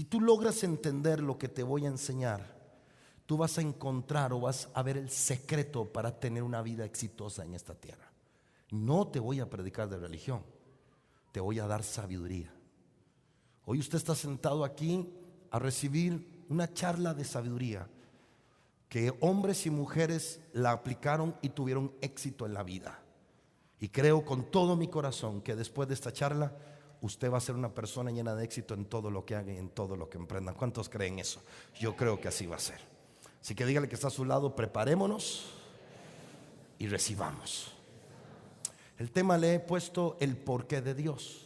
tú logras entender lo que te voy a enseñar, tú vas a encontrar o vas a ver el secreto para tener una vida exitosa en esta tierra. No te voy a predicar de religión, te voy a dar sabiduría. Hoy usted está sentado aquí a recibir una charla de sabiduría que hombres y mujeres la aplicaron y tuvieron éxito en la vida. Y creo con todo mi corazón que después de esta charla usted va a ser una persona llena de éxito en todo lo que haga y en todo lo que emprenda. ¿Cuántos creen eso? Yo creo que así va a ser. Así que dígale que está a su lado: preparémonos y recibamos. El tema le he puesto el porqué de Dios.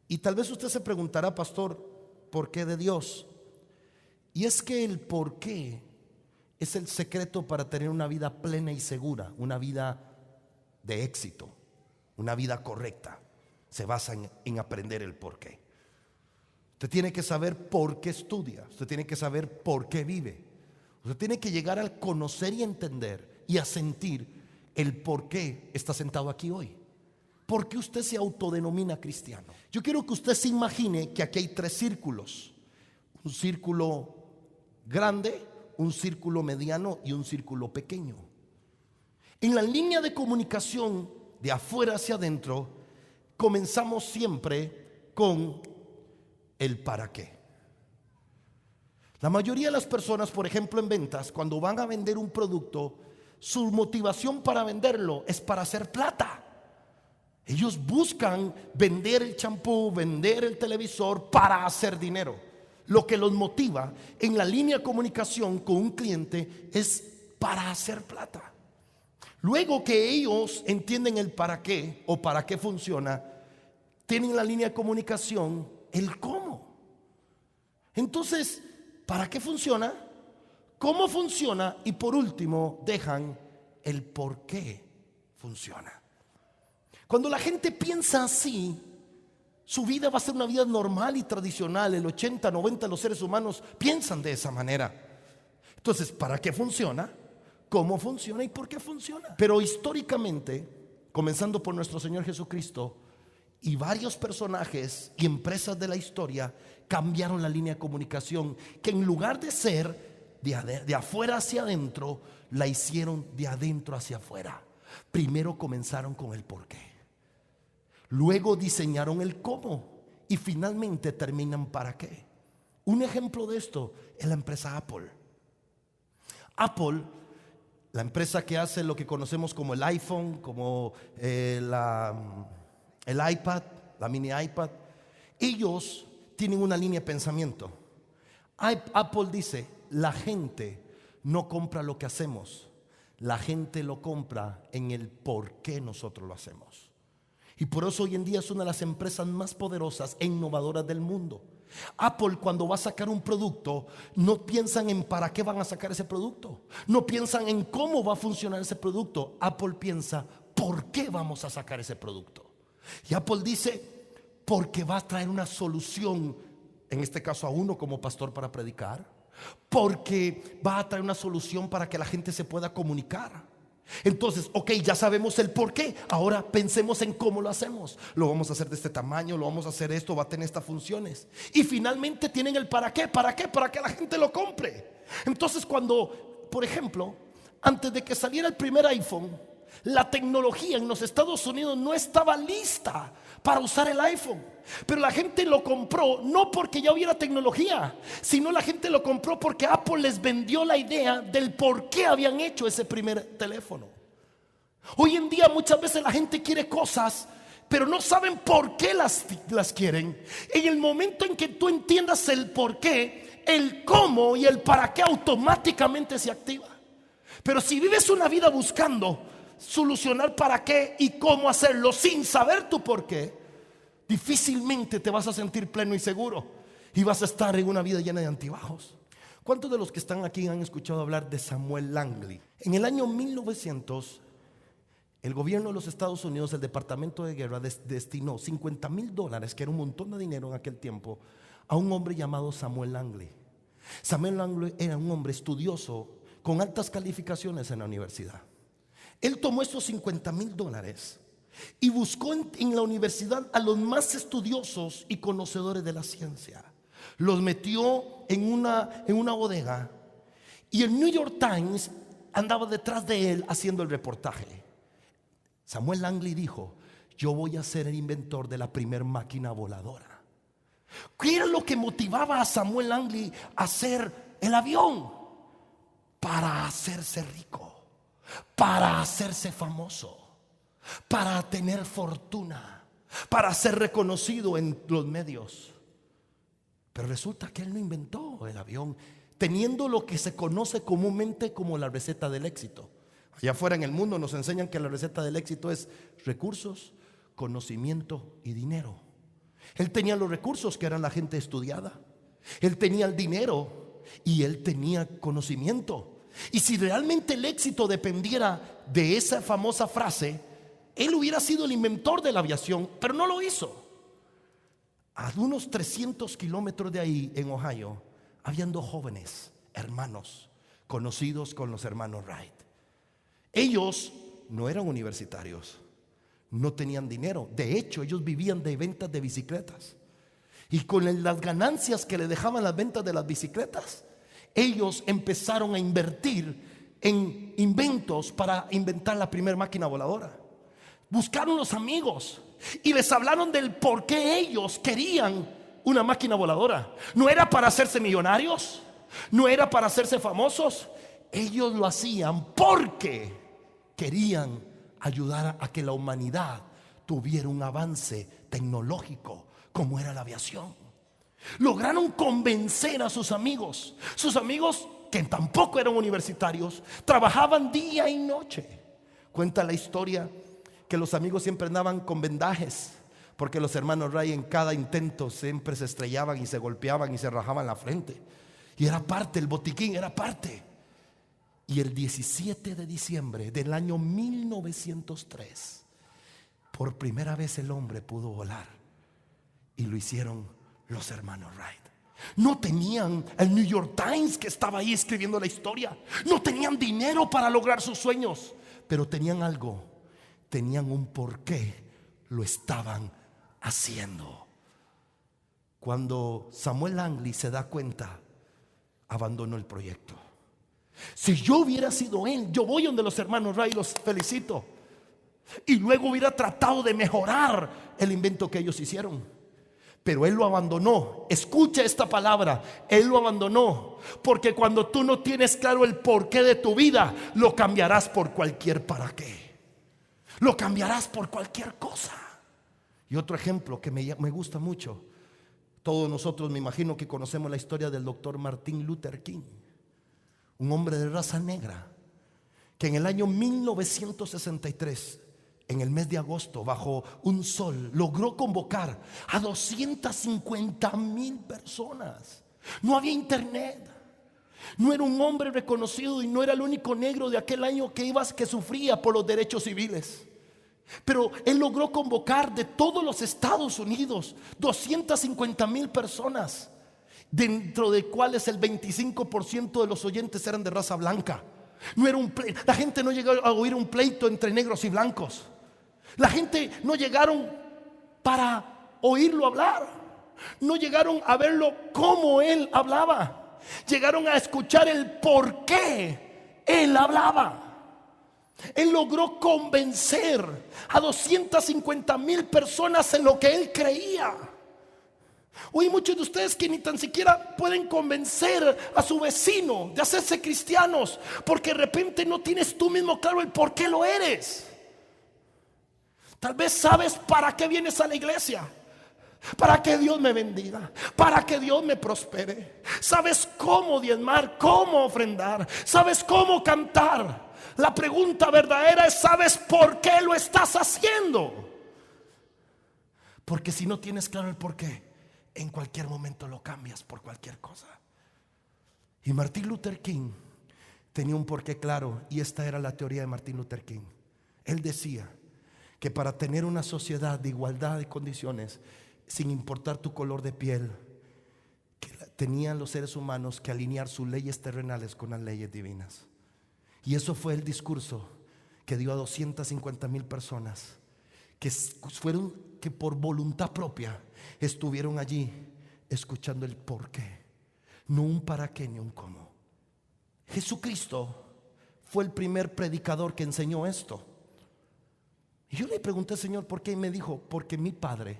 Y tal vez usted se preguntará: pastor, ¿por qué de Dios? Y es que el porqué es el secreto para tener una vida plena y segura, una vida de éxito, una vida correcta. Se basa en aprender el porqué. Usted tiene que saber por qué estudia, usted tiene que saber por qué vive. Usted tiene que llegar al conocer y entender y a sentir el por qué está sentado aquí hoy. ¿Por qué usted se autodenomina cristiano? Yo quiero que usted se imagine que aquí hay 3 círculos: un círculo grande, un círculo mediano y un círculo pequeño. En la línea de comunicación de afuera hacia adentro, comenzamos siempre con el para qué. La mayoría de las personas, por ejemplo en ventas, cuando van a vender un producto, su motivación para venderlo es para hacer plata. Ellos buscan vender el champú, vender el televisor para hacer dinero. Lo que los motiva en la línea de comunicación con un cliente es para hacer plata. Luego que ellos entienden el para qué o para qué funciona, tienen la línea de comunicación el cómo. Entonces, ¿para qué funciona? ¿Cómo funciona? Y por último, dejan el por qué funciona. Cuando la gente piensa así, su vida va a ser una vida normal y tradicional. El 80-90% de los seres humanos piensan de esa manera. Entonces, ¿para qué funciona? ¿Cómo funciona? ¿Y por qué funciona? Pero históricamente, comenzando por nuestro Señor Jesucristo y varios personajes y empresas de la historia, cambiaron la línea de comunicación, que en lugar de ser de afuera hacia adentro, la hicieron de adentro hacia afuera. Primero comenzaron con el por qué, luego diseñaron el cómo y finalmente terminan para qué. Un ejemplo de esto es la empresa Apple. Apple, la empresa que hace lo que conocemos como el iPhone, como el iPad, la mini iPad, ellos tienen una línea de pensamiento. Apple dice: la gente no compra lo que hacemos, la gente lo compra en el por qué nosotros lo hacemos. Y por eso hoy en día es una de las empresas más poderosas e innovadoras del mundo. Apple, cuando va a sacar un producto, no piensan en para qué van a sacar ese producto, no piensan en cómo va a funcionar ese producto. Apple piensa: ¿por qué vamos a sacar ese producto? Y Apple dice: porque va a traer una solución, en este caso a uno como pastor para predicar, porque va a traer una solución para que la gente se pueda comunicar. Entonces, ok, ya sabemos el por qué. Ahora pensemos en cómo lo hacemos. Lo vamos a hacer de este tamaño, lo vamos a hacer esto, va a tener estas funciones. Y finalmente tienen el para qué. ¿Para qué? Para que la gente lo compre. Entonces, cuando, por ejemplo, antes de que saliera el primer iPhone, la tecnología en los Estados Unidos no estaba lista para usar el iPhone. Pero la gente lo compró no porque ya hubiera tecnología, sino la gente lo compró porque Apple les vendió la idea del por qué habían hecho ese primer teléfono. Hoy en día muchas veces la gente quiere cosas, pero no saben por qué las quieren. En el momento en que tú entiendas el por qué, el cómo y el para qué automáticamente se activa. Pero si vives una vida buscando solucionar para qué y cómo hacerlo sin saber tu por qué, difícilmente te vas a sentir pleno y seguro y vas a estar en una vida llena de altibajos. ¿Cuántos de los que están aquí han escuchado hablar de Samuel Langley? En el año 1900, el gobierno de los Estados Unidos, el Departamento de Guerra, destinó $50,000, que era un montón de dinero en aquel tiempo, a un hombre llamado Samuel Langley. Samuel Langley era un hombre estudioso con altas calificaciones en la universidad. Él tomó esos $50,000 y buscó en la universidad a los más estudiosos y conocedores de la ciencia. Los metió en una bodega y el New York Times andaba detrás de él haciendo el reportaje. Samuel Langley dijo: yo voy a ser el inventor de la primer máquina voladora. ¿Qué era lo que motivaba a Samuel Langley a hacer el avión? Para hacerse rico, para hacerse famoso, para tener fortuna, para ser reconocido en los medios. Pero resulta que él no inventó el avión teniendo lo que se conoce comúnmente como la receta del éxito. Allá afuera en el mundo nos enseñan que la receta del éxito es recursos, conocimiento y dinero. Él tenía los recursos, que eran la gente estudiada. Él tenía el dinero y él tenía conocimiento. Y si realmente el éxito dependiera de esa famosa frase, él hubiera sido el inventor de la aviación, pero no lo hizo. A unos 300 kilómetros de ahí, en Ohio, habían dos jóvenes hermanos conocidos con los hermanos Wright. Ellos no eran universitarios, no tenían dinero. De hecho, ellos vivían de ventas de bicicletas. Y con las ganancias que le dejaban las ventas de las bicicletas, ellos empezaron a invertir en inventos para inventar la primera máquina voladora. Buscaron los amigos y les hablaron del por qué ellos querían una máquina voladora. No era para hacerse millonarios, no era para hacerse famosos. Ellos lo hacían porque querían ayudar a que la humanidad tuviera un avance tecnológico como era la aviación. Lograron convencer a sus amigos que tampoco eran universitarios, trabajaban día y noche. Cuenta la historia que los amigos siempre andaban con vendajes, porque los hermanos Wright en cada intento siempre se estrellaban y se golpeaban y se rajaban la frente. Y era parte, el botiquín era parte. Y el 17 de diciembre del año 1903, por primera vez el hombre pudo volar. Y lo hicieron los hermanos Wright. No tenían el New York Times que estaba ahí escribiendo la historia. No tenían dinero para lograr sus sueños, pero tenían algo. Tenían un porqué lo estaban haciendo. Cuando Samuel Langley se da cuenta, abandonó el proyecto. Si yo hubiera sido él, yo voy donde los hermanos Wright, los felicito, y luego hubiera tratado de mejorar el invento que ellos hicieron. Pero él lo abandonó. Escucha esta palabra: él lo abandonó, porque cuando tú no tienes claro el porqué de tu vida, lo cambiarás por cualquier para qué. Lo cambiarás por cualquier cosa. Y otro ejemplo que me gusta mucho. Todos nosotros, me imagino que conocemos la historia del doctor Martin Luther King, un hombre de raza negra, que en el año 1963, en el mes de agosto, bajo un sol, logró convocar a 250,000 personas. No había internet. No era un hombre reconocido y no era el único negro de aquel año que sufría por los derechos civiles. Pero él logró convocar de todos los Estados Unidos 250,000 personas, dentro de cuales el 25% de los oyentes eran de raza blanca. No era la gente no llegó a oír un pleito entre negros y blancos. La gente no llegaron para oírlo hablar. No llegaron a verlo como él hablaba. Llegaron a escuchar el por qué él hablaba. Él logró convencer a 250,000 personas en lo que él creía. Hoy muchos de ustedes que ni tan siquiera pueden convencer a su vecino de hacerse cristianos, porque de repente no tienes tú mismo claro el por qué lo eres. Tal vez sabes para qué vienes a la iglesia: para que Dios me bendiga, para que Dios me prospere. Sabes cómo diezmar, cómo ofrendar, sabes cómo cantar. La pregunta verdadera es: ¿sabes por qué lo estás haciendo? Porque si no tienes claro el por qué, en cualquier momento lo cambias por cualquier cosa. Y Martin Luther King tenía un porqué claro, y esta era la teoría de Martin Luther King. Él decía que para tener una sociedad de igualdad de condiciones, sin importar tu color de piel, que tenían los seres humanos que alinear sus leyes terrenales con las leyes divinas. Y eso fue el discurso que dio a 250,000 personas que por voluntad propia estuvieron allí escuchando el por qué, no un para qué ni un cómo. Jesucristo fue el primer predicador que enseñó esto. Y yo le pregunté, Señor, ¿por qué? Y me dijo, porque mi Padre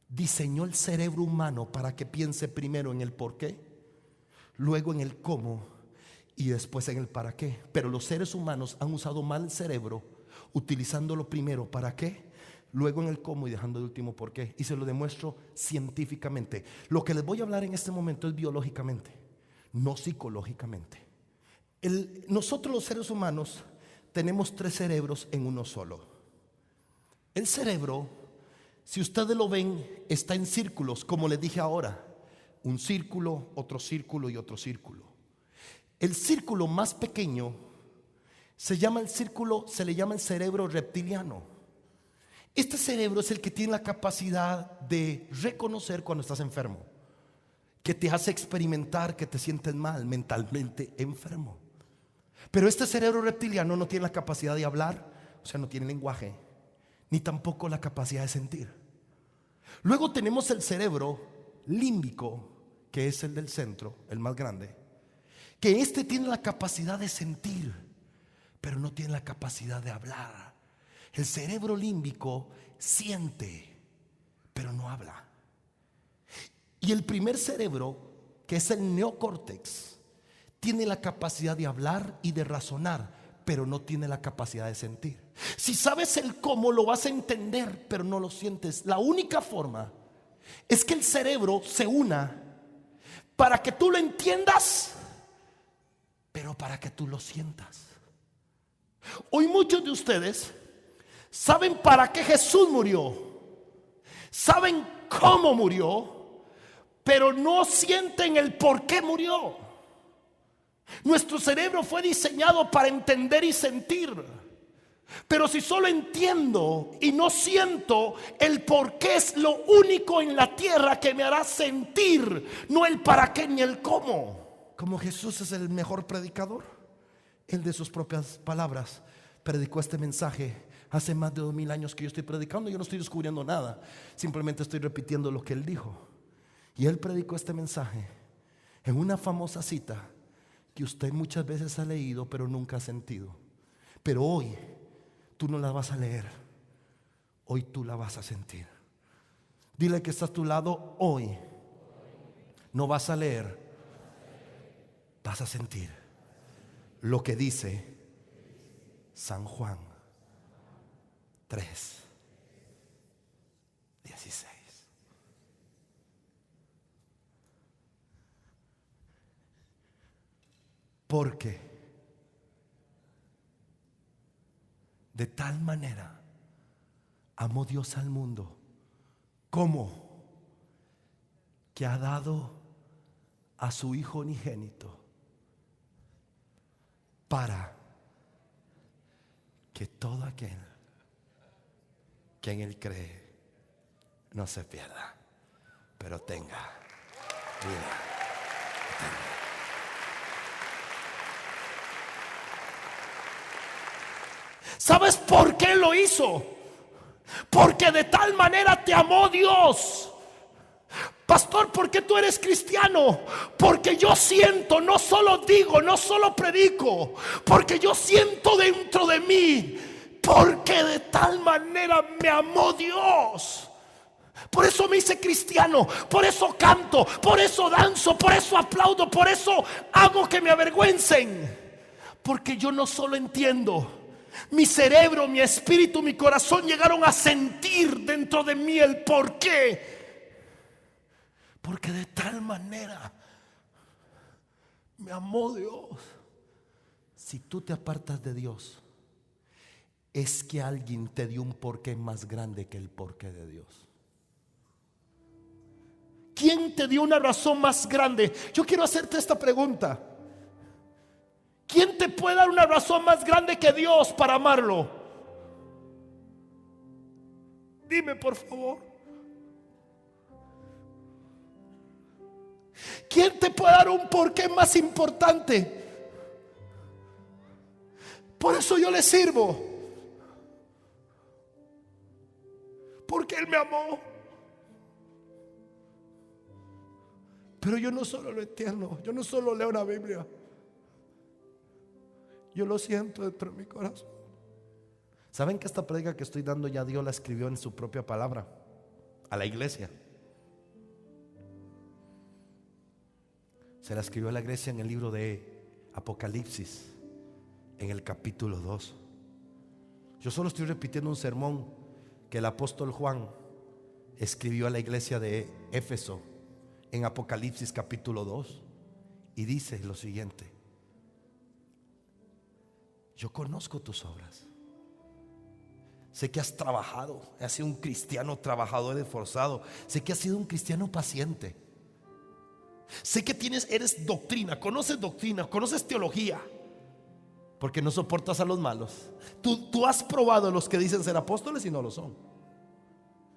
diseñó el cerebro humano para que piense primero en el por qué, luego en el cómo y después en el para qué. Pero los seres humanos han usado mal el cerebro, utilizándolo primero para qué, luego en el cómo y dejando de último por qué. Y se lo demuestro científicamente. Lo que les voy a hablar en este momento es biológicamente, no psicológicamente. Nosotros los seres humanos tenemos 3 cerebros en uno solo. El cerebro, si ustedes lo ven, está en círculos, como les dije ahora. Un círculo, otro círculo y otro círculo. El círculo más pequeño se le llama el cerebro reptiliano. Este cerebro es el que tiene la capacidad de reconocer cuando estás enfermo, que te hace experimentar que te sientes mal, mentalmente enfermo. Pero este cerebro reptiliano no tiene la capacidad de hablar, o sea, no tiene lenguaje, ni tampoco la capacidad de sentir. Luego tenemos el cerebro límbico, que es el del centro, el más grande, que este tiene la capacidad de sentir, pero no tiene la capacidad de hablar. El cerebro límbico siente, pero no habla. Y el primer cerebro, que es el neocórtex, tiene la capacidad de hablar y de razonar, pero no tiene la capacidad de sentir. Si sabes el cómo, lo vas a entender, pero no lo sientes. La única forma es que el cerebro se una para que tú lo entiendas, pero para que tú lo sientas. Hoy muchos de ustedes saben para qué Jesús murió, saben cómo murió, pero no sienten el por qué murió. Nuestro cerebro fue diseñado para entender y sentir. Pero si solo entiendo y no siento, el por qué es lo único en la tierra que me hará sentir, no el para qué ni el cómo. Como Jesús es el mejor predicador, él de sus propias palabras predicó este mensaje hace más de 2000 años que yo estoy predicando. Yo no estoy descubriendo nada, simplemente estoy repitiendo lo que él dijo. Y él predicó este mensaje en una famosa cita que usted muchas veces ha leído pero nunca ha sentido. Pero hoy tú no la vas a leer, hoy tú la vas a sentir. Dile que está a tu lado: hoy no vas a leer, vas a sentir lo que dice San Juan 3:16. Porque de tal manera amó Dios al mundo, como que ha dado a su Hijo unigénito, para que todo aquel que en él cree no se pierda, pero tenga vida eterna. ¿Sabes por qué lo hizo? Porque de tal manera te amó Dios. Pastor, ¿por qué tú eres cristiano? Porque yo siento, no solo digo, no solo predico, porque yo siento dentro de mí, porque de tal manera me amó Dios. Por eso me hice cristiano, por eso canto, por eso danzo, por eso aplaudo, por eso hago que me avergüencen. Porque yo no solo entiendo, mi cerebro, mi espíritu, mi corazón llegaron a sentir dentro de mí el por qué. Porque de tal manera me amó Dios. Si tú te apartas de Dios, es que alguien te dio un porqué más grande que el porqué de Dios. ¿Quién te dio una razón más grande? Yo quiero hacerte esta pregunta: ¿quién te puede dar una razón más grande que Dios para amarlo? Dime, por favor. ¿Quién te puede dar un porqué más importante? Por eso yo le sirvo, porque Él me amó. Pero yo no solo lo entiendo, yo no solo leo una Biblia, yo lo siento dentro de mi corazón. ¿Saben que esta prédica que estoy dando ya Dios la escribió en su propia palabra a la iglesia? Se la escribió a la iglesia en el libro de Apocalipsis, en el capítulo 2. Yo solo estoy repitiendo un sermón que el apóstol Juan escribió a la iglesia de Éfeso en Apocalipsis capítulo 2, y dice lo siguiente: yo conozco tus obras, sé que has trabajado, has sido un cristiano trabajador, esforzado, sé que has sido un cristiano paciente, sé que eres doctrina, conoces teología, porque no soportas a los malos. Tú has probado a los que dicen ser apóstoles y no lo son,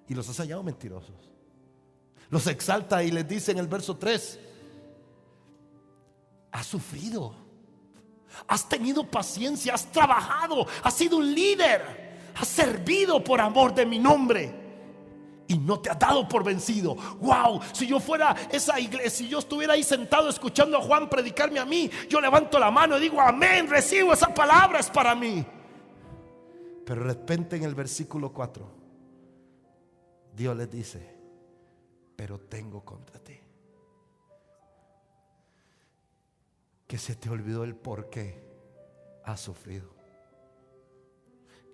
y los has hallado mentirosos. Los exalta y les dice en el verso 3: has sufrido, has tenido paciencia, has trabajado, has sido un líder, has servido por amor de mi nombre y no te has dado por vencido. Wow, si yo fuera esa iglesia, si yo estuviera ahí sentado escuchando a Juan predicarme a mí, yo levanto la mano y digo amén, recibo esa palabra, es para mí. Pero de repente en el versículo 4 Dios les dice: pero tengo contra ti que se te olvidó el por qué has sufrido,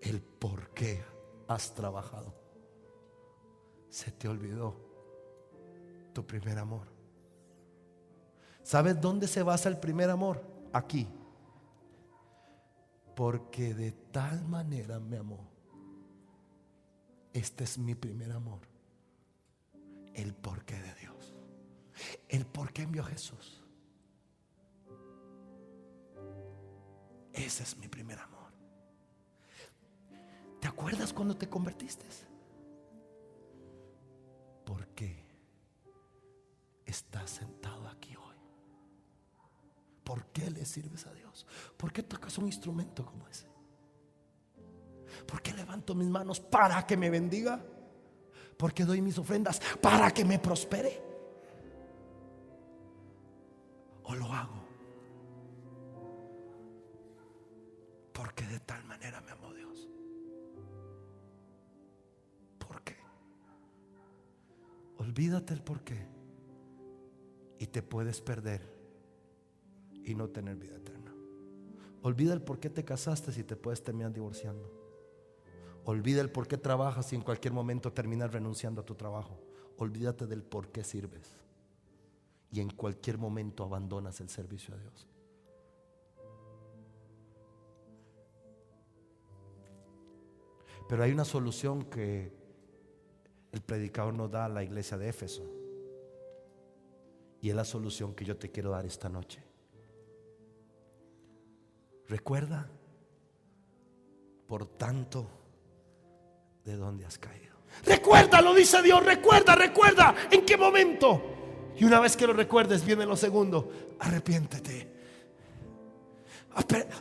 el por qué has trabajado. Se te olvidó tu primer amor. ¿Sabes dónde se basa el primer amor? Aquí. Porque de tal manera me amó. Este es mi primer amor. El porqué de Dios, el por qué envió a Jesús. Ese es mi primer amor. ¿Te acuerdas cuando te convertiste? ¿Por qué estás sentado aquí hoy? ¿Por qué le sirves a Dios? ¿Por qué tocas un instrumento como ese? ¿Por qué levanto mis manos para que me bendiga? ¿Por qué doy mis ofrendas para que me prospere? ¿O lo hago porque de tal manera me amó Dios? ¿Por qué? Olvídate el por qué y te puedes perder y no tener vida eterna. Olvida el por qué te casaste y te puedes terminar divorciando. Olvida el por qué trabajas y en cualquier momento terminas renunciando a tu trabajo. Olvídate del por qué sirves y en cualquier momento abandonas el servicio a Dios. Pero hay una solución que el predicador nos da a la iglesia de Éfeso, y es la solución que yo te quiero dar esta noche. Recuerda, por tanto, de dónde has caído. Recuerda, lo dice Dios, recuerda en qué momento. Y una vez que lo recuerdes, viene lo segundo: arrepiéntete.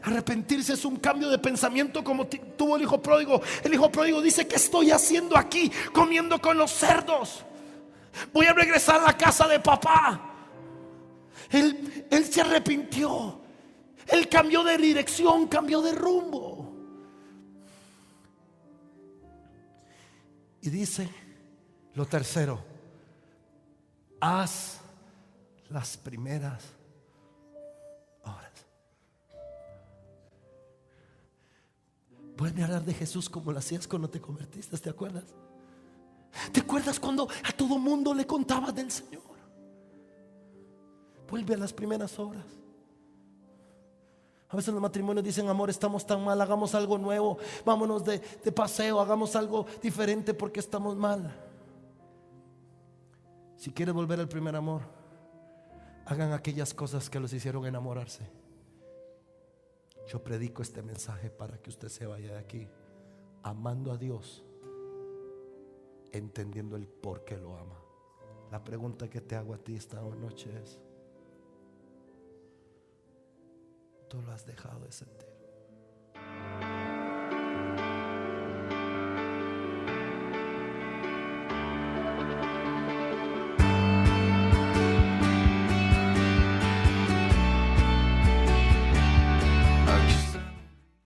Arrepentirse es un cambio de pensamiento como tuvo el hijo pródigo. El hijo pródigo dice: ¿qué estoy haciendo aquí comiendo con los cerdos? Voy a regresar a la casa de papá. Él se arrepintió. Él cambió de dirección, cambió de rumbo. Y dice lo tercero: haz las primeras obras. Vuelve a hablar de Jesús como lo hacías cuando te convertiste, ¿te acuerdas? ¿Te acuerdas cuando a todo mundo le contabas del Señor? Vuelve a las primeras obras. A veces los matrimonios dicen: amor, estamos tan mal, hagamos algo nuevo, vámonos de paseo, hagamos algo diferente porque estamos mal. Si quieres volver al primer amor, hagan aquellas cosas que los hicieron enamorarse. Yo predico este mensaje para que usted se vaya de aquí amando a Dios, entendiendo el por qué lo ama. La pregunta que te hago a ti esta noche es: ¿tú lo has dejado de sentir?